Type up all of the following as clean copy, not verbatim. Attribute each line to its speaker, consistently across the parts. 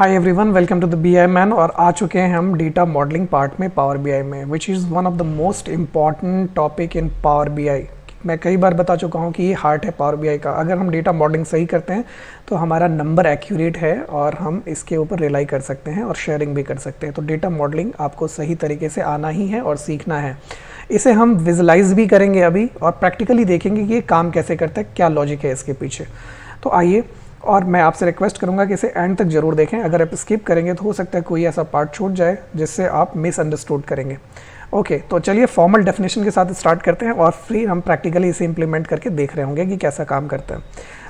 Speaker 1: Hi everyone, welcome to the BI man. और आ चुके हैं हम डेटा मॉडलिंग पार्ट में पावर बीआई में, which is one of the most important topic in power BI. मैं कई बार बता चुका हूँ कि ये हार्ट है पावर बीआई का। अगर हम डेटा मॉडलिंग सही करते हैं तो हमारा नंबर एक्यूरेट है और हम इसके ऊपर रिलाई कर सकते हैं और शेयरिंग भी कर सकते हैं। तो डेटा मॉडलिंग आपको सही तरीके से आना ही है और सीखना है। इसे हम विजुलाइज भी करेंगे अभी और प्रैक्टिकली देखेंगे कि ये काम कैसे करता है, क्या लॉजिक है इसके पीछे। तो आइए, और मैं आपसे रिक्वेस्ट करूंगा कि इसे एंड तक जरूर देखें। अगर आप स्किप करेंगे तो हो सकता है कोई ऐसा पार्ट छूट जाए जिससे आप मिसअंडरस्टूड करेंगे। ओके, तो चलिए फॉर्मल डेफिनेशन के साथ स्टार्ट करते हैं और फिर हम प्रैक्टिकली इसे इंप्लीमेंट करके देख रहे होंगे कि कैसा काम करता है।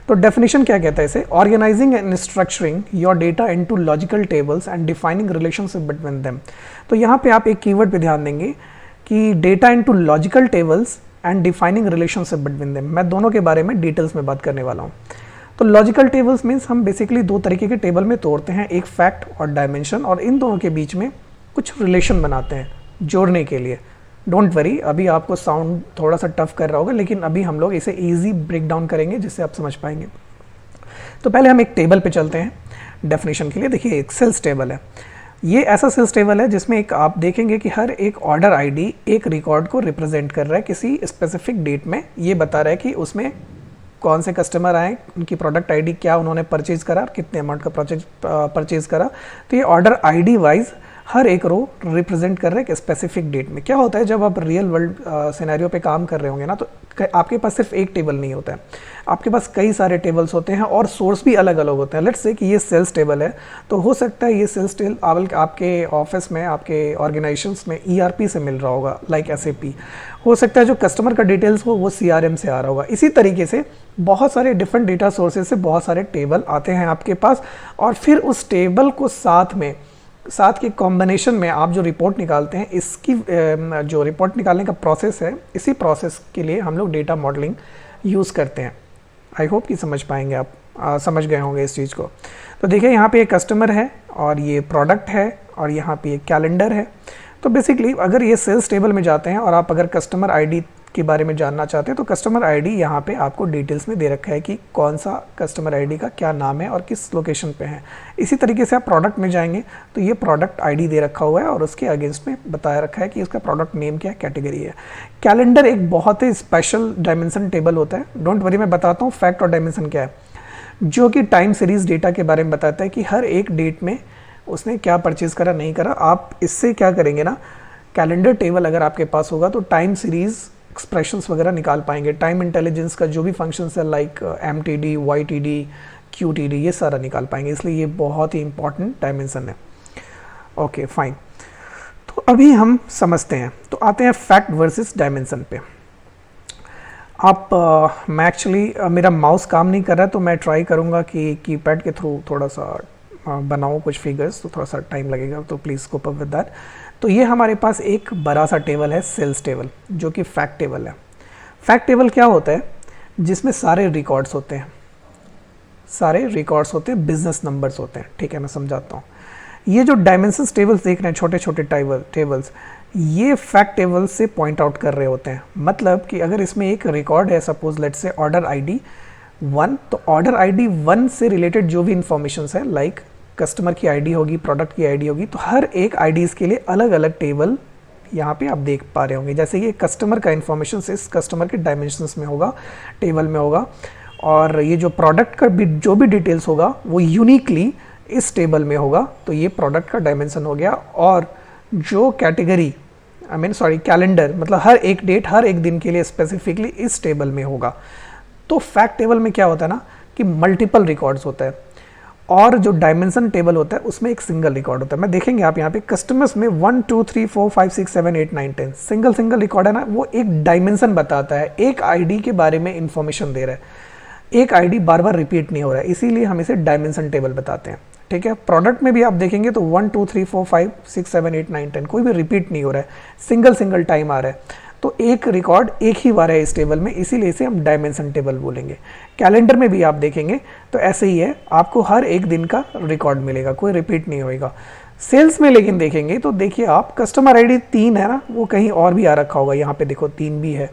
Speaker 1: तो डेफिनेशन क्या कहता है इसे? Organising and structuring your data into logical tables and defining relationship between them. तो यहाँ पे आप एक कीवर्ड पे ध्यान देंगे कि data into logical tables and defining relationship between them. मैं दोनों के बारे में डिटेल्स में बात करने वाला हूँ। तो लॉजिकल टेबल्स मीन्स हम बेसिकली दो तरीके के टेबल में तोड़ते हैं, एक फैक्ट और डायमेंशन, और इन दोनों के बीच में कुछ रिलेशन बनाते हैं जोड़ने के लिए। डोंट वरी, अभी आपको साउंड थोड़ा सा टफ कर रहा होगा, लेकिन अभी हम लोग इसे इजी ब्रेक डाउन करेंगे जिससे आप समझ पाएंगे। तो पहले हम एक टेबल पे चलते हैं डेफिनेशन के लिए। देखिए, एक सेल्स टेबल है। ये ऐसा सेल्स टेबल है जिसमें एक आप देखेंगे कि हर एक ऑर्डर आईडी एक रिकॉर्ड को रिप्रेजेंट कर रहा है किसी स्पेसिफिक डेट में। ये बता रहा है कि उसमें कौन से कस्टमर आए, उनकी प्रोडक्ट आईडी क्या उन्होंने परचेज करा और कितने अमाउंट का परचेज करा। तो ये ऑर्डर आईडी वाइज हर एक रो रिप्रेजेंट कर रहे हैं एक स्पेसिफिक डेट में। क्या होता है, जब आप रियल वर्ल्ड सिनेरियो पे काम कर रहे होंगे ना, तो आपके पास सिर्फ एक टेबल नहीं होता है, आपके पास कई सारे टेबल्स होते हैं और सोर्स भी अलग अलग होते हैं। लेट्स से कि ये सेल्स टेबल है, तो हो सकता है ये सेल्स टेबल आपके ऑफिस में, आपके ऑर्गेनाइजेशंस में ईआरपी से मिल रहा होगा, लाइक एसएपी। हो सकता है जो कस्टमर का डिटेल्स हो वो सीआरएम से आ रहा होगा। इसी तरीके से बहुत सारे डिफरेंट डेटा सोर्सेज से बहुत सारे टेबल आते हैं आपके पास, और फिर उस टेबल को साथ के कॉम्बिनेशन में आप जो रिपोर्ट निकालते हैं, इसकी जो रिपोर्ट निकालने का प्रोसेस है, इसी प्रोसेस के लिए हम लोग डेटा मॉडलिंग यूज़ करते हैं। आई होप कि समझ पाएंगे आप, समझ गए होंगे इस चीज़ को। तो देखिए, यहाँ पे एक कस्टमर है और ये प्रोडक्ट है और यहाँ पे एक कैलेंडर है। तो बेसिकली अगर ये सेल्स टेबल में जाते हैं और आप अगर कस्टमर आईडी के बारे में जानना चाहते हैं तो कस्टमर आईडी यहाँ पे आपको डिटेल्स में दे रखा है कि कौन सा कस्टमर आईडी का क्या नाम है और किस लोकेशन पे है। इसी तरीके से आप प्रोडक्ट में जाएंगे तो ये प्रोडक्ट आईडी दे रखा हुआ है और उसके अगेंस्ट में बताया रखा है कि इसका प्रोडक्ट नेम क्या कैटेगरी है। कैलेंडर एक बहुत ही स्पेशल डायमेंशन टेबल होता है। डोंट वरी, मैं बताता हूँ फैक्ट और डायमेंशन क्या है, जो कि टाइम सीरीज डेटा के बारे में बताता है कि हर एक डेट में उसने क्या परचेज करा, नहीं करा। आप इससे क्या करेंगे ना, कैलेंडर टेबल अगर आपके पास होगा तो टाइम सीरीज एक्सप्रेशंस वगैरह निकाल पाएंगे। टाइम इंटेलिजेंस का जो भी फंक्शंस है, लाइक एमटीडी, वाईटीडी, क्यूटीडी, ये सारा निकाल पाएंगे। इसलिए ये बहुत ही इंपॉर्टेंट डायमेंशन है। ओके फाइन, तो अभी हम समझते हैं। तो आते हैं फैक्ट वर्सेस डायमेंशन पे। मैं एक्चुअली मेरा माउस काम नहीं कर रहा है, तो मैं ट्राई करूँगा कि कीपैड के थ्रू थोड़ा सा बनाऊँ कुछ फिगर्स, तो थोड़ा सा टाइम लगेगा, तो please cope up with that. तो ये हमारे पास एक बड़ा सा टेबल है, सेल्स टेबल, जो कि फैक्ट टेबल है। फैक्ट टेबल क्या होता है? जिसमें सारे रिकॉर्ड्स होते हैं, बिजनेस नंबर्स होते हैं। ठीक है, मैं समझाता हूँ। ये जो डायमेंशंस टेबल्स देख रहे हैं, छोटे छोटे टेबल्स, ये फैक्ट टेबल से पॉइंट आउट कर रहे होते हैं। मतलब कि अगर इसमें एक रिकॉर्ड है, suppose let's say order ID 1, तो ऑर्डर आईडी 1 से रिलेटेड जो भी इंफॉर्मेशन है, लाइक कस्टमर की आईडी होगी, प्रोडक्ट की आईडी होगी, तो हर एक आईडीज़ के लिए अलग अलग टेबल यहाँ पे आप देख पा रहे होंगे। जैसे ये कस्टमर का इन्फॉर्मेशन से इस कस्टमर के डायमेंशंस में होगा, टेबल में होगा, और ये जो प्रोडक्ट का भी जो भी डिटेल्स होगा वो यूनिकली इस टेबल में होगा, तो ये प्रोडक्ट का डायमेंशन हो गया। और जो कैटेगरी कैलेंडर, मतलब हर एक डेट, हर एक दिन के लिए स्पेसिफिकली इस टेबल में होगा। तो फैक्ट टेबल में क्या होता है ना, कि मल्टीपल रिकॉर्ड्स होता है, और जो डायमेंशन टेबल होता है उसमें एक सिंगल रिकॉर्ड होता है। मैं देखेंगे आप यहाँ पे कस्टमर्स में 1 2 3 4 5 6 7 8 9 10 सिंगल रिकॉर्ड है ना, वो एक डायमेंशन बताता है, एक आईडी के बारे में इंफॉर्मेशन दे रहा है। एक आईडी बार बार रिपीट नहीं हो रहा है, इसीलिए हम इसे डायमेंशन टेबल बताते हैं। ठीक है, प्रोडक्ट में भी आप देखेंगे तो 1 2 3 4 5 6 7 8 9 10 कोई भी रिपीट नहीं हो रहा है, सिंगल टाइम आ रहा है। तो एक रिकॉर्ड एक ही बार है इस टेबल में, इसीलिए इसे हम डायमेंशन टेबल बोलेंगे। कैलेंडर में भी आप देखेंगे तो ऐसे ही है, आपको हर एक दिन का रिकॉर्ड मिलेगा, कोई रिपीट नहीं होएगा। सेल्स में लेकिन देखेंगे तो देखिए आप, कस्टमर आईडी 3 है ना, वो कहीं और भी आ रखा होगा, यहाँ पे देखो 3 भी है।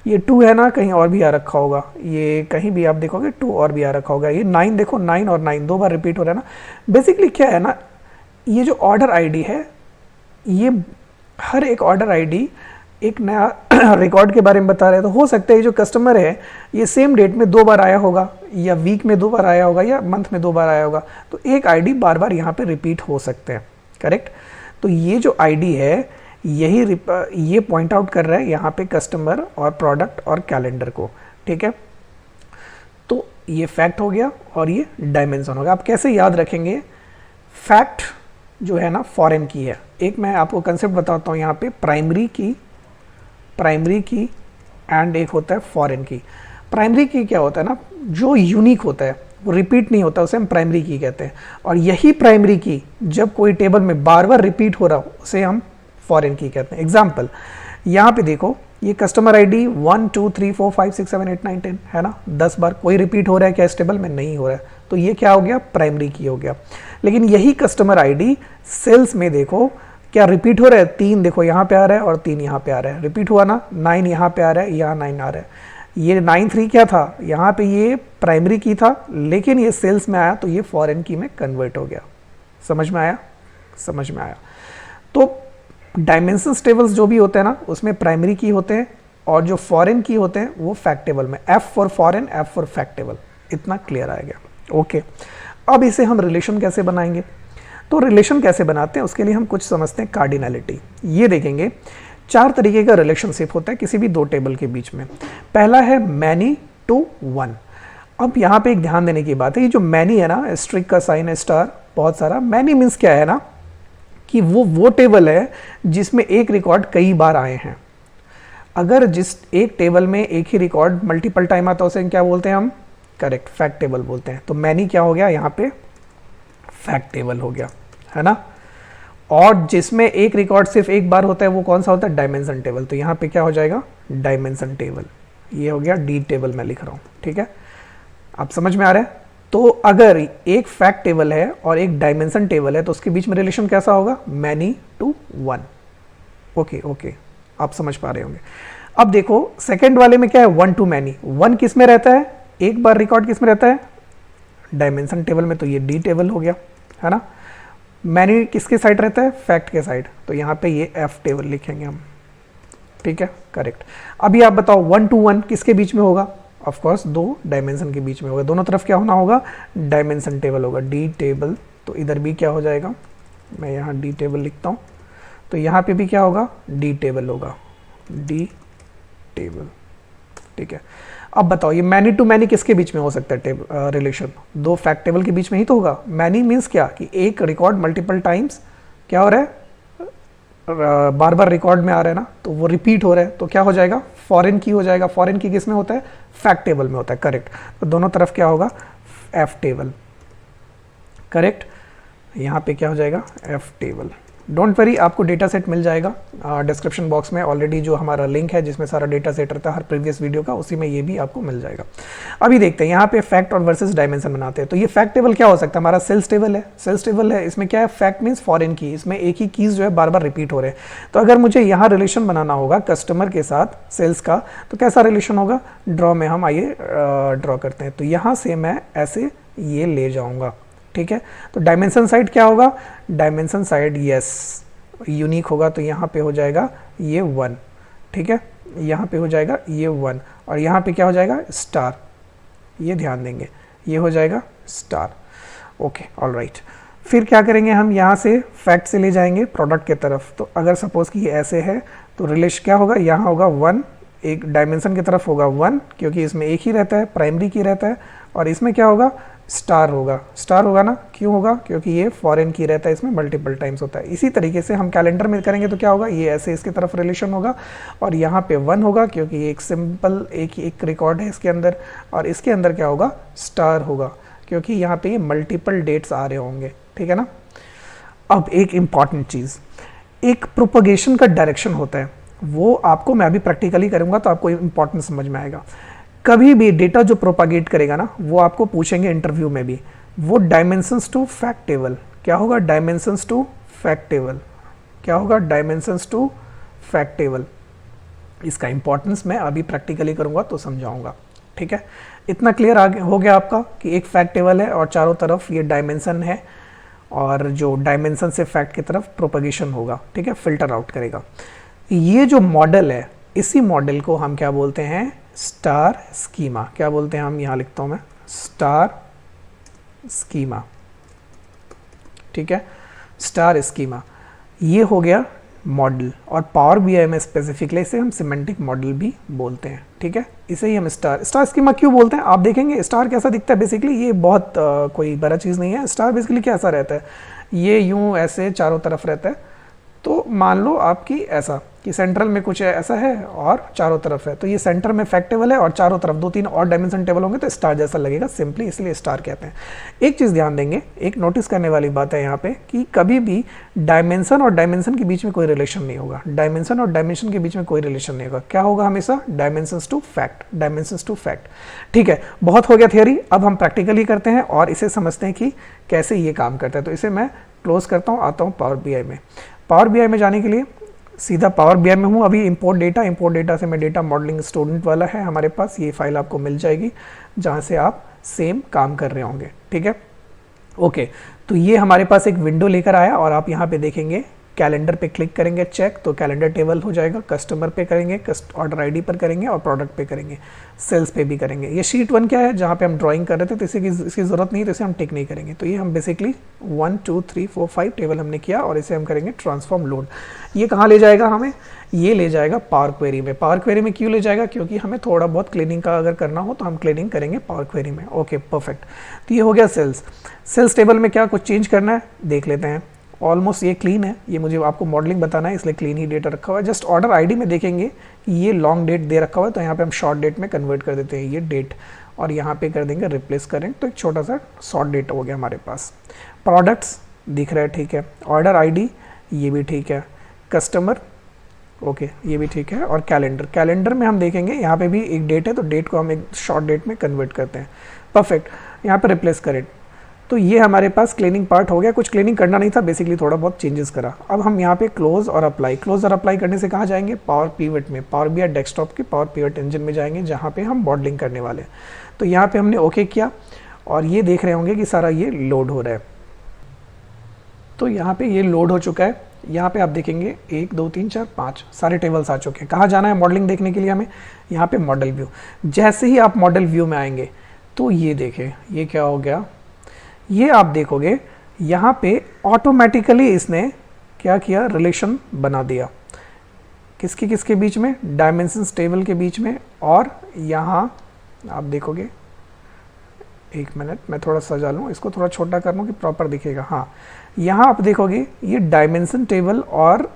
Speaker 1: ये 2 है ना, कहीं और भी आ रखा होगा, ये कहीं भी आप देखोगे 2 और भी आ रखा होगा। ये 9 देखो, 9 और 9 दो बार रिपीट हो रहा है ना। बेसिकली क्या है ना, ये जो ऑर्डर आईडी है, ये हर एक ऑर्डर आईडी एक नया रिकॉर्ड के बारे में बता रहे हैं। तो हो सकता है ये जो कस्टमर है ये सेम डेट में 2 बार आया होगा, या वीक में 2 बार आया होगा, या मंथ में 2 बार आया होगा। तो एक आईडी बार बार यहाँ पे रिपीट हो सकते हैं, करेक्ट। तो ये जो आईडी है ये पॉइंट आउट कर रहा है यहाँ पे कस्टमर और प्रोडक्ट और कैलेंडर को, ठीक है। तो ये फैक्ट हो गया और ये डायमेंशन हो गया। आप कैसे याद रखेंगे? फैक्ट जो है ना फॉरेन की है। एक मैं आपको कंसेप्ट बताता हूँ यहाँ पे, प्राइमरी की एंड एक होता है फॉरेन की। प्राइमरी की क्या होता है ना, जो यूनिक होता है, वो रिपीट नहीं होता, उसे हम प्राइमरी की कहते हैं। और यही प्राइमरी की जब कोई टेबल में बार बार रिपीट हो रहा हो, उसे हम फॉरेन की कहते हैं। एग्जाम्पल यहाँ पे देखो, ये कस्टमर आईडी 1 2 3 4 5 6 7 8 9 10 है ना, 10 बार कोई रिपीट हो रहा है क्या इस टेबल में? नहीं हो रहा है। तो ये क्या हो गया? प्राइमरी की हो गया। लेकिन यही कस्टमर आईडी सेल्स में देखो क्या रिपीट हो रहा है? 3 देखो यहाँ पे आ रहा है और 3 यहाँ पे आ रहा है, रिपीट हुआ ना। 9 यहाँ पे आ रहा है, यहाँ 9 आ रहा है। ये 9 3 क्या था? यहाँ पे ये प्राइमरी की था, लेकिन ये सेल्स में आया तो ये फॉरेन की में कन्वर्ट हो गया। समझ में आया? समझ में आया। तो डायमेंशंस टेबल्स जो भी होते हैं ना, उसमें प्राइमरी की होते हैं, और जो फॉरेन की होते हैं वो फैक्ट टेबल में। F for foreign, F for fact table. इतना क्लियर आ गया। ओके, अब इसे हम रिलेशन कैसे बनाएंगे? तो रिलेशन कैसे बनाते हैं उसके लिए हम कुछ समझते हैं कार्डिनैलिटी। ये देखेंगे 4 तरीके का रिलेशनशिप होता है किसी भी 2 टेबल के बीच में। पहला है मैनी टू वन। अब यहाँ पे एक ध्यान देने की बात है, ये जो मैनी है ना, स्ट्रिक का साइन है, स्टार बहुत सारा। मैनी मीन्स क्या है ना, कि वो टेबल है जिसमें एक रिकॉर्ड कई बार आए हैं। अगर जिस एक टेबल में एक ही रिकॉर्ड मल्टीपल टाइम आता है उसे क्या बोलते हैं हम? करेक्ट, फैक्ट टेबल बोलते हैं। तो मैनी क्या हो गया यहाँ पे? फैक्ट टेबल हो गया, है ना। और जिसमें एक रिकॉर्ड सिर्फ एक बार होता है वो कौन सा होता है? Dimension table. तो यहाँ पे क्या हो जाएगा? Dimension table. ये हो गया डी टेबल मैं लिख रहा हूँ, ठीक है। आप समझ में आ रहा है? तो अगर एक फैक्ट टेबल है और एक डायमेंशन टेबल है तो उसके बीच में रिलेशन कैसा होगा? Many to one. Okay okay, आप समझ पा रहे होंगे। अब देखो सेकंड वाले में क्या है? 1 टू मैनी। 1 किस में रहता है? एक बार रिकॉर्ड किस में रहता है? डायमेंशन टेबल में। तो ये डी टेबल हो गया, है ना। मैनी किसके साइड रहता है? फैक्ट के साइड। तो यहाँ पे ये एफ टेबल लिखेंगे हम, ठीक है, करेक्ट। अभी आप बताओ 1 टू 1 किसके बीच में होगा? ऑफ कोर्स 2 डायमेंशन के बीच में होगा। दोनों तरफ क्या होना होगा? डायमेंशन टेबल होगा, डी टेबल। तो इधर भी क्या हो जाएगा? मैं यहाँ डी टेबल लिखता हूँ। तो यहाँ पे भी क्या होगा? डी टेबल होगा, डी टेबल, ठीक है। अब बताओ ये मैनी टू मैनी किसके बीच में हो सकता है टेबल रिलेशन? 2 फैक्ट टेबल के बीच में ही तो होगा। मैनी मीन्स क्या? कि एक रिकॉर्ड मल्टीपल टाइम्स क्या हो रहा है? बार बार रिकॉर्ड में आ रहा है ना, तो वो रिपीट हो रहा है। तो क्या हो जाएगा? फॉरेन की हो जाएगा। फॉरेन की किस में होता है? फैक्ट टेबल में होता है, करेक्ट। तो दोनों तरफ क्या होगा? F table, correct. यहाँ पे क्या हो जाएगा? F table. डोंट वरी, आपको डेटा सेट मिल जाएगा डिस्क्रिप्शन बॉक्स में। ऑलरेडी जो हमारा लिंक है जिसमें सारा डेटा सेट रहता है हर प्रीवियस वीडियो का, उसी में ये भी आपको मिल जाएगा। अभी देखते हैं यहाँ पे फैक्ट और वर्सेस डायमेंशन बनाते हैं। तो ये फैक्ट टेबल क्या हो सकता है? हमारा सेल्स टेबल है। सेल्स टेबल है, इसमें क्या है? फैक्ट मीन्स फॉरेन की। इसमें एक ही कीज जो है बार बार रिपीट हो रहे हैं। तो अगर मुझे यहाँ रिलेशन बनाना होगा कस्टमर के साथ सेल्स का, तो कैसा रिलेशन होगा? ड्रॉ में हम आइए ड्रॉ करते हैं। तो यहाँ से मैं ऐसे ये ले जाऊँगा, ठीक है। तो डायमेंशन साइड क्या होगा? डायमेंशन साइड यस यूनिक होगा। तो यहाँ पे हो जाएगा ये 1, ठीक है। यहाँ पे हो जाएगा ये 1, और यहाँ पे क्या हो जाएगा? स्टार। ये ध्यान देंगे, ये हो जाएगा स्टार। Okay, all right. फिर क्या करेंगे हम? यहाँ से फैक्ट से ले जाएंगे प्रोडक्ट के तरफ। तो अगर सपोज कि ये ऐसे है तो रिलेशन क्या होगा? यहाँ होगा 1, एक डायमेंशन की तरफ होगा 1 क्योंकि इसमें एक ही रहता है, प्राइमरी की रहता है। और इसमें क्या होगा? स्टार होगा। स्टार होगा ना, क्यों होगा? क्योंकि ये फॉरेन की रहता है, इसमें मल्टीपल टाइम्स होता है। इसी तरीके से हम कैलेंडर में करेंगे तो क्या होगा? ये ऐसे इसकी तरफ रिलेशन होगा, और यहाँ पे 1 होगा क्योंकि ये एक सिंपल एक रिकॉर्ड है इसके अंदर। और इसके अंदर क्या होगा? स्टार होगा क्योंकि यहाँ पे ये मल्टीपल डेट्स आ रहे होंगे, ठीक है ना। अब एक इम्पॉर्टेंट चीज़, एक प्रोपगेशन का डायरेक्शन होता है, वो आपको मैं अभी प्रैक्टिकली करूँगा तो आपको इम्पॉर्टेंट समझ में आएगा। कभी भी डेटा जो प्रोपागेट करेगा ना, वो आपको पूछेंगे इंटरव्यू में भी, वो डायमेंशंस टू फैक्ट टेबल। क्या होगा? Dimensions to fact table. क्या होगा? Dimensions to fact table. इसका इंपॉर्टेंस मैं अभी प्रैक्टिकली करूँगा तो समझाऊँगा। ठीक है, इतना क्लियर आगे हो गया आपका कि एक फैक्ट टेबल है और चारों तरफ ये डायमेंशन है, और जो डायमेंशन से फैक्ट की तरफ प्रोपगेशन होगा। ठीक है, फिल्टर आउट करेगा। ये जो मॉडल है, इसी मॉडल को हम क्या बोलते हैं, स्टार स्कीमा। क्या बोलते हैं हम, यहाँ लिखता हूँ मैं, स्टार स्कीमा। ठीक है, स्टार स्कीमा ये हो गया मॉडल, और पावर बीआई में स्पेसिफिकली इसे हम सिमेंटिक मॉडल भी बोलते हैं। ठीक है, इसे ही हम स्टार स्कीमा क्यों बोलते हैं, आप देखेंगे स्टार कैसा दिखता है। बेसिकली ये बहुत कोई बड़ा चीज़ नहीं है। स्टार बेसिकली कैसा रहता है, ये यूं ऐसे चारों तरफ रहता है। तो मान लो आपकी ऐसा कि सेंट्रल में कुछ ऐसा है और चारों तरफ है, तो ये सेंटर में फैक्ट टेबल है और चारों तरफ 2-3 और डायमेंशन टेबल होंगे तो स्टार जैसा लगेगा सिंपली, इसलिए स्टार कहते हैं। एक चीज़ ध्यान देंगे, एक नोटिस करने वाली बात है यहाँ पे कि कभी भी डायमेंशन और डायमेंशन के बीच में कोई रिलेशन नहीं होगा। डायमेंशन और डायमेंशन के बीच में कोई रिलेशन नहीं होगा। क्या होगा हमेशा, dimensions to fact, dimensions to fact. ठीक है, बहुत हो गया थियोरी, अब हम प्रैक्टिकली करते हैं और इसे समझते हैं कि कैसे ये काम करता है। तो इसे मैं क्लोज करता हूँ, आता हूँ पावर बीआई में। पावर बीआई में जाने के लिए सीधा पावर बीआई में हूँ अभी। इंपोर्ट डेटा से मैं डेटा मॉडलिंग स्टूडेंट वाला है हमारे पास, ये फाइल आपको मिल जाएगी जहाँ से आप सेम काम कर रहे होंगे। ठीक है, ओके। तो ये हमारे पास एक विंडो लेकर आया और आप यहाँ पे देखेंगे कैलेंडर पे क्लिक करेंगे चेक, तो कैलेंडर टेबल हो जाएगा। कस्टमर पे करेंगे, ऑर्डर आईडी पर करेंगे और प्रोडक्ट पे करेंगे, सेल्स पे भी करेंगे। ये शीट 1 क्या है, जहाँ पे हम ड्राइंग कर रहे थे, तो इसकी ज़रूरत नहीं है, तो इसे हम टिक नहीं करेंगे। तो ये हम बेसिकली 1 2 3 4 5 टेबल हमने किया और इसे हम करेंगे ट्रांसफॉर्म लोड। ये कहाँ ले जाएगा हमें, ये ले जाएगा पावर क्वेरी में। पावर क्वेरी में क्यों ले जाएगा, क्योंकि हमें थोड़ा बहुत क्लीनिंग का अगर करना हो तो हम क्लीनिंग करेंगे पावर क्वेरी में। Okay, perfect. तो ये हो गया सेल्स टेबल में क्या कुछ चेंज करना है देख लेते हैं। ऑलमोस्ट ये क्लीन है, ये मुझे आपको मॉडलिंग बताना है इसलिए क्लीन ही डेटा रखा हुआ है। जस्ट ऑर्डर आईडी में देखेंगे कि ये लॉन्ग डेट दे रखा हुआ है, तो यहाँ पे हम शॉर्ट डेट में कन्वर्ट कर देते हैं ये डेट, और यहाँ पे कर देंगे रिप्लेस करेंट, तो एक छोटा सा शॉर्ट डेट हो गया हमारे पास। प्रोडक्ट्स दिख रहा है, ठीक है। ऑर्डर आईडी ये भी ठीक है। कस्टमर ओके, ये भी ठीक है। और कैलेंडर में हम देखेंगे यहाँ पे भी एक डेट है, तो डेट को हम एक शॉर्ट डेट में कन्वर्ट करते हैं। परफेक्ट, यहाँ पे रिप्लेस करेंट। तो ये हमारे पास क्लीनिंग पार्ट हो गया। कुछ क्लीनिंग करना नहीं था, बेसिकली थोड़ा बहुत चेंजेस करा। अब हम यहाँ पे क्लोज और अप्लाई करने से कहाँ जाएंगे, पावर पिवट में, पावर बीआई डेस्कटॉप के पावर पिवट इंजन में जाएंगे, जहाँ पे हम मॉडलिंग करने वाले हैं। तो यहाँ पे हमने ओके किया और ये देख रहे होंगे कि सारा ये लोड हो रहा है। तो यहाँ पे ये लोड हो चुका है। यहाँ पे आप देखेंगे 1 2 3 4 5 सारे टेबल्स आ चुके हैं। कहाँ जाना है मॉडलिंग देखने के लिए हमें, यहाँ पे मॉडल व्यू। जैसे ही आप मॉडल व्यू में आएंगे तो ये देखें, ये क्या हो गया, ये आप देखोगे यहाँ पे ऑटोमेटिकली इसने क्या किया, रिलेशन बना दिया। किसके किसके बीच में, डायमेंशंस टेबल के बीच में। और यहाँ आप देखोगे, एक मिनट मैं थोड़ा सजा लूँ इसको, थोड़ा छोटा कर लूँ कि प्रॉपर दिखेगा। हाँ, यहाँ आप देखोगे ये डायमेंशन टेबल और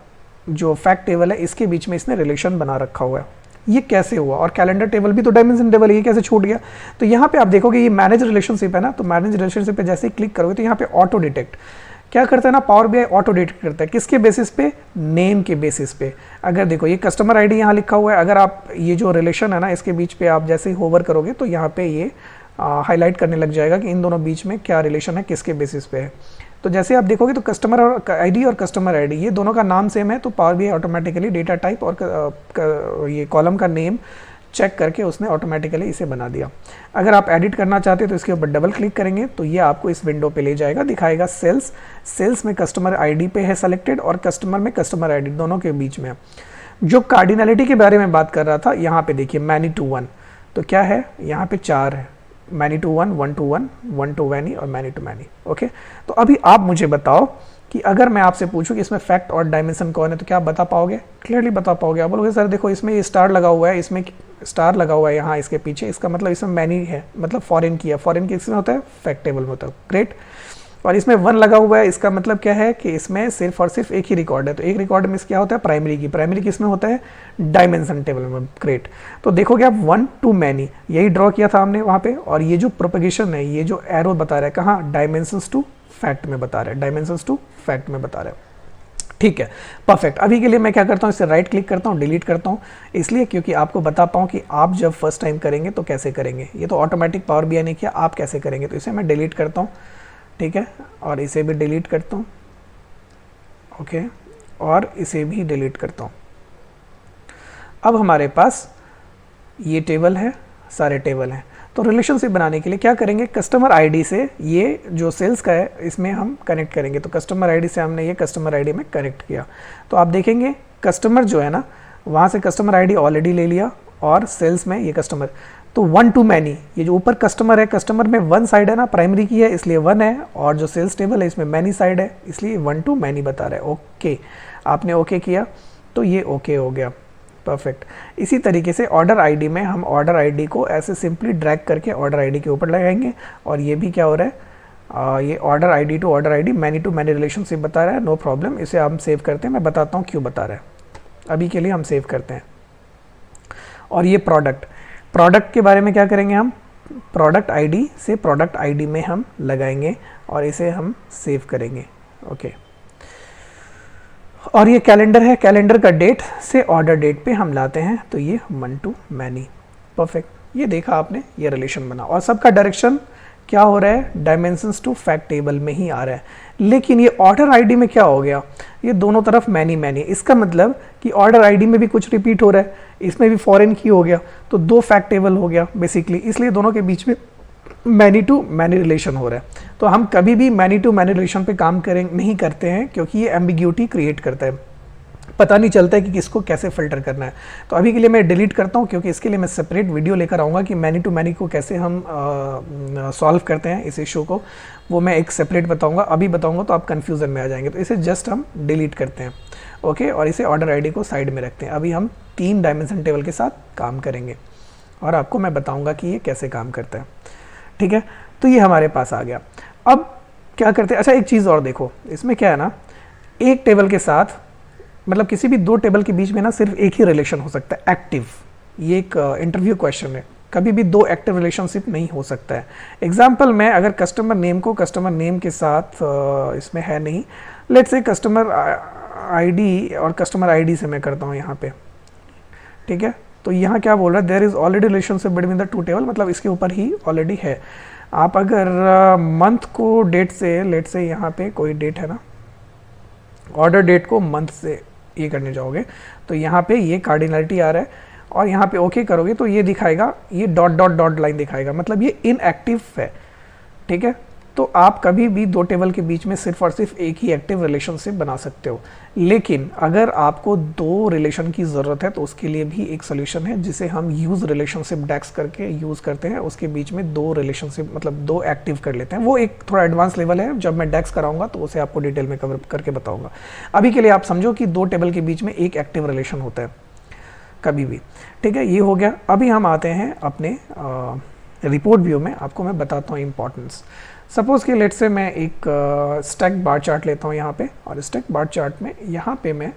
Speaker 1: जो फैक्ट टेबल है इसके बीच में इसने रिलेशन बना रखा हुआ है। ये कैसे हुआ, और कैलेंडर टेबल भी तो डायमेंशन टेबल है, ये कैसे छूट गया। तो यहाँ पे आप देखोगे ये मैनेज रिलेशनशिप है ना, तो मैनेज रिलेशनशिप पे जैसे ही क्लिक करोगे तो यहाँ पे ऑटो डिटेक्ट क्या करता है ना, पावर बीआई ऑटो डिटेक्ट करता है। किसके बेसिस पे, नेम के बेसिस पे। अगर देखो ये कस्टमर आईडी यहाँ लिखा हुआ है, अगर आप ये जो रिलेशन है ना इसके बीच पे आप जैसे ही होवर करोगे तो यहाँ पे ये हाईलाइट करने लग जाएगा कि इन दोनों बीच में क्या रिलेशन है, किसके बेसिस पे है। तो जैसे आप देखोगे तो कस्टमर आईडी और कस्टमर आईडी ये दोनों का नाम सेम है, तो power BI automatically data type और ये कॉलम का नेम चेक करके उसने ऑटोमेटिकली इसे बना दिया। अगर आप एडिट करना चाहते हैं तो इसके ऊपर डबल क्लिक करेंगे तो ये आपको इस विंडो पे ले जाएगा, दिखाएगा सेल्स में कस्टमर आईडी पे है सेलेक्टेड और कस्टमर में कस्टमर आईडी दोनों के बीच में। जो कार्डिनलिटी के बारे में बात कर रहा था, यहाँ पे देखिए मैनी टू वन, तो क्या है यहाँ पे 4 है, many to one, 1 to 1, 1 to many और मैनी टू मैनी। ओके, तो अभी आप मुझे बताओ कि अगर मैं आपसे पूछूं कि इसमें फैक्ट और डायमेंशन कौन है, तो क्या आप बता पाओगे, क्लियरली बता पाओगे। आप बोलोगे सर देखो इसमें ये स्टार लगा हुआ है, इसमें स्टार लगा हुआ है यहाँ इसके पीछे, इसका मतलब इसमें मैनी है, मतलब फॉरेन की है। फॉरेन की इसमें होता है फैक्ट टेबल में होता है, ग्रेट। और इसमें 1 लगा हुआ है, इसका मतलब क्या है कि इसमें सिर्फ और सिर्फ एक ही रिकॉर्ड है। तो एक रिकॉर्ड में क्या होता है, प्राइमरी की इसमें होता है डायमेंशन टेबल में, ग्रेट। तो देखोगे आप 1 to मैनी यही ड्रॉ किया था हमने वहाँ पे। और ये जो प्रोपगेशन है, ये जो एरो बता रहा है कहाँ, डायमेंशंस टू फैक्ट में बता रहा है, डायमेंशंस टू फैक्ट में बता रहा है। ठीक है, परफेक्ट। अभी के लिए मैं क्या करता हूँ, इससे राइट क्लिक करता हूँ, डिलीट करता हूँ, इसलिए क्योंकि आपको बता पाऊँ कि आप जब फर्स्ट टाइम करेंगे तो कैसे करेंगे। ये तो ऑटोमेटिक पावर बीआई ने किया, आप कैसे करेंगे। तो इसे मैं डिलीट करता हूँ, ठीक है, और इसे भी डिलीट करता हूँ, ओके, और इसे भी डिलीट करता हूँ। अब हमारे पास ये टेबल है, सारे टेबल हैं। तो रिलेशनशिप बनाने के लिए क्या करेंगे, कस्टमर आईडी से ये जो सेल्स का है इसमें हम कनेक्ट करेंगे। तो कस्टमर आईडी से हमने ये कस्टमर आईडी में कनेक्ट किया, तो आप देखेंगे कस्टमर जो है ना, वहाँ से कस्टमर आईडी ऑलरेडी ले लिया और सेल्स में ये कस्टमर, तो 1 to मैनी, ये जो ऊपर कस्टमर है, कस्टमर में 1 साइड है ना, प्राइमरी की है इसलिए 1 है, और जो सेल्स टेबल है इसमें मैनी साइड है इसलिए 1 to मैनी बता रहा है। ओके, आपने ओके किया तो ये ओके हो गया, परफेक्ट। इसी तरीके से ऑर्डर आईडी में हम ऑर्डर आईडी को ऐसे सिंपली ड्रैग करके ऑर्डर आईडी के ऊपर लगाएंगे, और ये भी क्या हो रहा है, ये order ID to order ID, many to many relationship बता रहा है, नो प्रॉब्लम। इसे हम सेव करते हैं, मैं बताता हूँ क्यों बता रहा है, अभी के लिए हम सेव करते हैं। और ये प्रोडक्ट के बारे में क्या करेंगे, हम प्रोडक्ट आईडी से प्रोडक्ट आईडी में हम लगाएंगे और इसे हम सेव करेंगे। ओके, और ये कैलेंडर है, कैलेंडर का डेट से ऑर्डर डेट पे हम लाते हैं, तो ये 1 to मैनी, परफेक्ट। ये देखा आपने, ये रिलेशन बना, और सबका डायरेक्शन क्या हो रहा है, डायमेंशंस टू फैक्ट टेबल में ही आ रहा है। लेकिन ये ऑर्डर आईडी में क्या हो गया, ये दोनों तरफ मैनी मैनी, इसका मतलब कि ऑर्डर आईडी में भी कुछ रिपीट हो रहा है, इसमें भी फॉरेन की हो गया, तो 2 फैक्ट टेबल हो गया बेसिकली, इसलिए दोनों के बीच में मैनी टू मैनी रिलेशन हो रहा है। तो हम कभी भी मैनी टू मैनी रिलेशन पे काम नहीं करते हैं, क्योंकि ये एम्बिग्यूटी क्रिएट करता है, पता नहीं चलता है कि किसको कैसे फिल्टर करना है। तो अभी के लिए मैं डिलीट करता हूँ, क्योंकि इसके लिए मैं सेपरेट वीडियो लेकर आऊँगा कि मैनी टू मैनी को कैसे हम सॉल्व करते हैं इस इशू को, वो मैं एक सेपरेट बताऊँगा। अभी बताऊँगा तो आप कन्फ्यूज़न में आ जाएंगे, तो इसे जस्ट हम डिलीट करते हैं। ओके, और इसे ऑर्डर आईडी को साइड में रखते हैं। अभी हम 3 डायमेंशन टेबल के साथ काम करेंगे और आपको मैं बताऊँगा कि ये कैसे काम करता है, ठीक है। तो ये हमारे पास आ गया। अब क्या करते हैं, अच्छा एक चीज़ और देखो, इसमें क्या है ना, एक टेबल के साथ, मतलब किसी भी 2 टेबल के बीच में ना सिर्फ एक ही रिलेशन हो सकता है, एक्टिव। ये एक इंटरव्यू क्वेश्चन है, कभी भी 2 एक्टिव रिलेशनशिप नहीं हो सकता है। एग्जाम्पल में अगर कस्टमर नेम को कस्टमर नेम के साथ इसमें है नहीं, लेट्स से कस्टमर आईडी और कस्टमर आईडी से मैं करता हूँ यहाँ पे, ठीक है। तो यहाँ क्या बोल रहा है, there is already relationship between the 2 table, मतलब इसके ऊपर ही ऑलरेडी है। आप अगर मंथ को डेट से, लेट से यहाँ पे कोई डेट है ना, ऑर्डर डेट को मंथ से ये करने जाओगे तो यहाँ पे ये कार्डिनलिटी आ रहा है, और यहाँ पे ओके करोगे तो ये दिखाएगा, ये डॉट डॉट डॉट लाइन दिखाएगा, मतलब ये इनएक्टिव है, ठीक है। तो आप कभी भी 2 टेबल के बीच में सिर्फ और सिर्फ एक ही एक्टिव रिलेशनशिप बना सकते हो। लेकिन अगर आपको 2 रिलेशन की ज़रूरत है तो उसके लिए भी एक सोल्यूशन है, जिसे हम यूज़ रिलेशनशिप डेक्स करके यूज़ करते हैं। उसके बीच में 2 रिलेशनशिप, मतलब 2 एक्टिव कर लेते हैं। वो एक थोड़ा एडवांस लेवल है, जब मैं डेक्स कराऊंगा तो उसे आपको डिटेल में कवर करके बताऊंगा। अभी के लिए आप समझो कि 2 टेबल के बीच में एक एक्टिव रिलेशन होता है कभी भी, ठीक है। ये हो गया। अभी हम आते हैं अपने रिपोर्ट व्यू में, आपको मैं बताता हूँ इंपॉर्टेंस। सपोज़ कि लेट से मैं एक स्टैक बार चार्ट लेता हूँ यहाँ पे, और स्टैक बार चार्ट में यहाँ पे मैं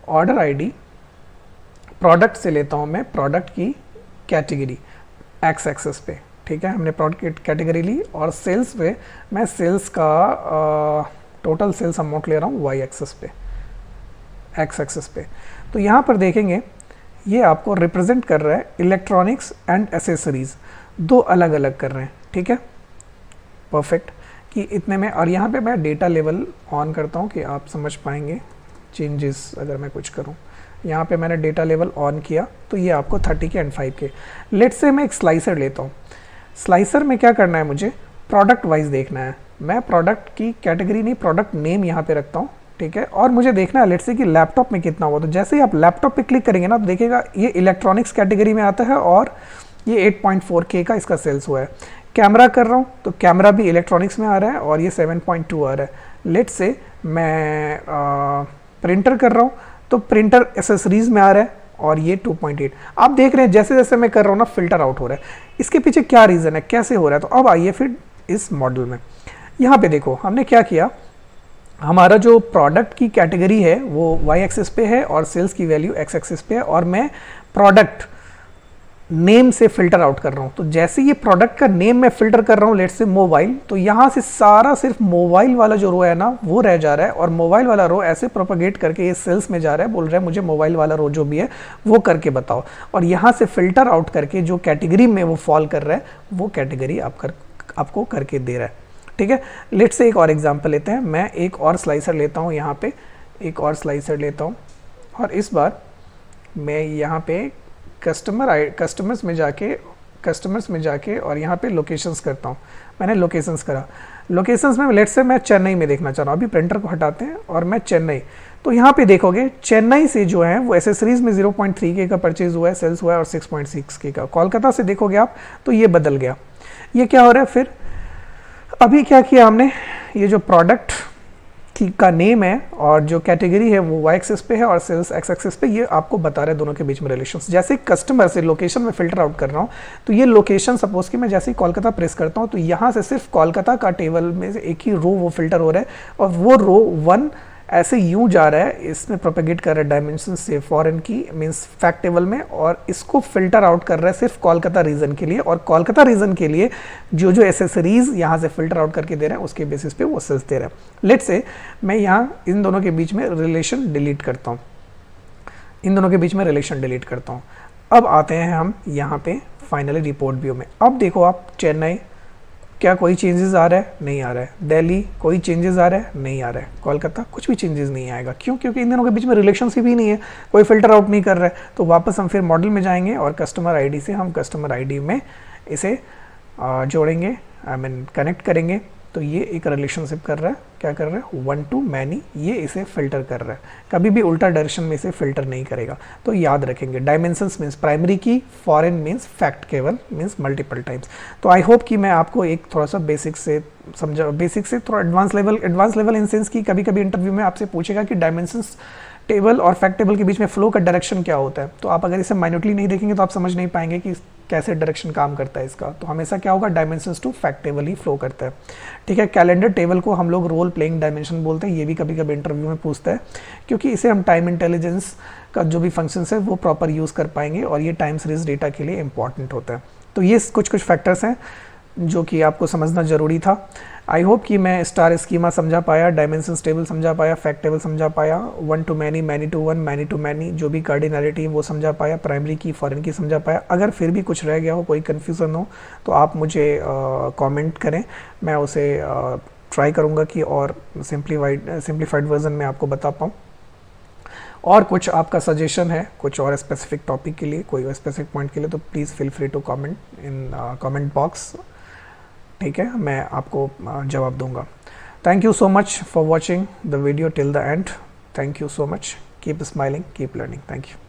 Speaker 1: ऑर्डर आईडी प्रोडक्ट से लेता हूँ, मैं प्रोडक्ट की कैटेगरी एक्स एक्सेस पे, ठीक है। हमने प्रोडक्ट की कैटेगरी ली, और सेल्स पे मैं सेल्स का टोटल सेल्स अमाउंट ले रहा हूँ वाई एक्सेस पे, एक्स एक्सेस पे। तो यहाँ पर देखेंगे ये आपको रिप्रेजेंट कर रहा है इलेक्ट्रॉनिक्स एंड एसेसरीज़, 2 अलग अलग कर रहे हैं, ठीक है, परफेक्ट। कि इतने में, और यहाँ पे मैं डेटा लेवल ऑन करता हूँ कि आप समझ पाएंगे चेंजेस अगर मैं कुछ करूँ। यहाँ पे मैंने डेटा लेवल ऑन किया तो ये आपको 30 के एंड 5 के। लेट्स से मैं एक स्लाइसर लेता हूँ। स्लाइसर में क्या करना है, मुझे प्रोडक्ट वाइज देखना है। मैं प्रोडक्ट की कैटेगरी नहीं, प्रोडक्ट नेम यहाँ पे रखता हूँ, ठीक है। और मुझे देखना है लेट्स से कि लैपटॉप में कितना हुआ। तो जैसे ही आप लैपटॉप पे क्लिक करेंगे ना, तो देखिएगा ये इलेक्ट्रॉनिक्स कैटेगरी में आता है, और ये 8.4K का इसका सेल्स हुआ है। कैमरा कर रहा हूँ तो कैमरा भी इलेक्ट्रॉनिक्स में आ रहा है, और ये 7.2 आ रहा है। लेट्स से मैं प्रिंटर कर रहा हूँ तो प्रिंटर एसेसरीज में आ रहा है, और ये 2.8। आप देख रहे हैं जैसे जैसे मैं कर रहा हूँ ना, फिल्टर आउट हो रहा है। इसके पीछे क्या रीज़न है, कैसे हो रहा है। तो अब आइए फिर इस मॉडल में, यहाँ पे देखो हमने क्या किया, हमारा जो प्रोडक्ट की कैटेगरी है वो वाई एक्सिस पे है, और सेल्स की वैल्यू एक्स एक्सिस पे है, और मैं प्रोडक्ट नेम से फिल्टर आउट कर रहा हूँ। तो जैसे ये प्रोडक्ट का नेम मैं फिल्टर कर रहा हूँ, लेट्स से मोबाइल, तो यहाँ से सारा सिर्फ मोबाइल वाला जो रो है ना वो रह जा रहा है, और मोबाइल वाला रो ऐसे प्रोपेगेट करके ये सेल्स में जा रहा है, बोल रहा है मुझे मोबाइल वाला रो जो भी है वो करके बताओ। और यहाँ से फिल्टर आउट करके जो कैटेगरी में वो फॉल कर रहा है वो कैटेगरी आपको करके दे रहा है, ठीक है। लेट्स से एक और एग्जाम्पल लेते हैं। मैं एक और स्लाइसर लेता हूँ, यहाँ पे एक और स्लाइसर लेता हूँ, और इस बार मैं यहाँ पे कस्टमर्स में जाके और यहाँ पे लोकेशंस करता हूँ। मैंने लोकेशंस करा, लोकेशंस में लेट्स से मैं चेन्नई में देखना चाह रहा हूँ। अभी प्रिंटर को हटाते हैं और मैं चेन्नई, तो यहाँ पे देखोगे चेन्नई से जो है वो एसेसरीज में 0.3 के का परचेज हुआ है, सेल्स हुआ है और 6.6 के का। कोलकाता से देखोगे आप तो ये बदल गया। ये क्या हो रहा है फिर, अभी क्या किया हमने, ये जो प्रोडक्ट का नेम है और जो कैटेगरी है वो वाई एक्सिस पे है और सेल्स एक्स एक्सिस पे, ये आपको बता रहा है दोनों के बीच में रिलेशंस। जैसे कस्टमर से लोकेशन में फिल्टर आउट कर रहा हूँ, तो ये लोकेशन सपोज कि मैं जैसे ही कोलकाता प्रेस करता हूँ तो यहाँ से सिर्फ कोलकाता का टेबल में से एक ही रो वो फिल्टर हो रहा है और वो रो 1 ऐसे यूं जा रहा है, इसमें प्रोपेगेट कर रहा है डायमेंशन से फॉरेन की मींस फैक्ट टेबल में, और इसको फिल्टर आउट कर रहा है सिर्फ कोलकाता रीजन के लिए। और कोलकाता रीजन के लिए जो जो एसेसरीज यहाँ से फिल्टर आउट करके दे रहा है उसके बेसिस पे वो सेल्स दे रहा है। लेट्स से मैं यहाँ इन दोनों के बीच में रिलेशन डिलीट करता हूँ, इन दोनों के बीच में रिलेशन डिलीट करता हूँ। अब आते हैं हम यहाँ पे फाइनली रिपोर्ट व्यू में। अब देखो आप, चेन्नई क्या कोई चेंजेस आ रहा है, नहीं आ रहा है। दिल्ली कोई चेंजेस आ रहा है, नहीं आ रहा है। कोलकाता कुछ भी चेंजेस नहीं आएगा। क्यों? क्योंकि इन दोनों के बीच में रिलेशनशिप ही नहीं है, कोई फिल्टर आउट नहीं कर रहा है। तो वापस हम फिर मॉडल में जाएंगे और कस्टमर आईडी से हम कस्टमर आईडी में इसे जोड़ेंगे, आई मीन कनेक्ट करेंगे। तो ये एक रिलेशनशिप कर रहा है, क्या कर रहा है, 1 to many, ये इसे फिल्टर कर रहा है। कभी भी उल्टा डायरेक्शन में इसे फिल्टर नहीं करेगा। तो याद रखेंगे, डायमेंशंस मीन्स प्राइमरी की, फॉरेन मीन्स फैक्ट केवल मीन्स मल्टीपल टाइम्स। तो आई होप कि मैं आपको एक थोड़ा सा बेसिक से थोड़ा एडवांस लेवल इन सेंस की कभी कभी इंटरव्यू में आपसे पूछेगा कि डायमेंशंस टेबल और फैक्ट टेबल के बीच में फ्लो का डायरेक्शन क्या होता है। तो आप अगर इसे माइन्यूटली नहीं देखेंगे तो आप समझ नहीं पाएंगे कि कैसे डायरेक्शन काम करता है इसका। तो हमेशा क्या होगा, डायमेंशंस टू फैक्ट टेबल ही फ्लो करता है। ठीक है, कैलेंडर टेबल को हम लोग रोल प्लेइंग डायमेंशन बोलते हैं। ये भी कभी कभी इंटरव्यू में पूछता है, क्योंकि इसे हम टाइम इंटेलिजेंस का जो भी फंक्शंस है वो प्रॉपर यूज़ कर पाएंगे और ये टाइम सीरीज डेटा के लिए इंपॉर्टेंट होता है। तो ये कुछ फैक्टर्स हैं जो कि आपको समझना ज़रूरी था। आई होप कि मैं स्टार स्कीमा समझा पाया, डायमेंशंस टेबल समझा पाया, फैक्ट टेबल समझा पाया, 1 to many, many to 1, many to many, जो भी कार्डिनैलिटी है वो समझा पाया, प्राइमरी की, फॉरेन की समझा पाया। अगर फिर भी कुछ रह गया हो, कोई कन्फ्यूज़न हो, तो आप मुझे कमेंट करें, मैं उसे ट्राई करूँगा कि और सिंप्लीफाइड वर्जन में आपको बता पाऊँ। और कुछ आपका सजेशन है कुछ और स्पेसिफिक टॉपिक के लिए, कोई स्पेसिफिक पॉइंट के लिए, तो please feel free to comment in comment box. ठीक है, मैं आपको जवाब दूंगा। Thank you so much for watching the video till the end. Thank you so much. Keep smiling, keep learning. Thank you.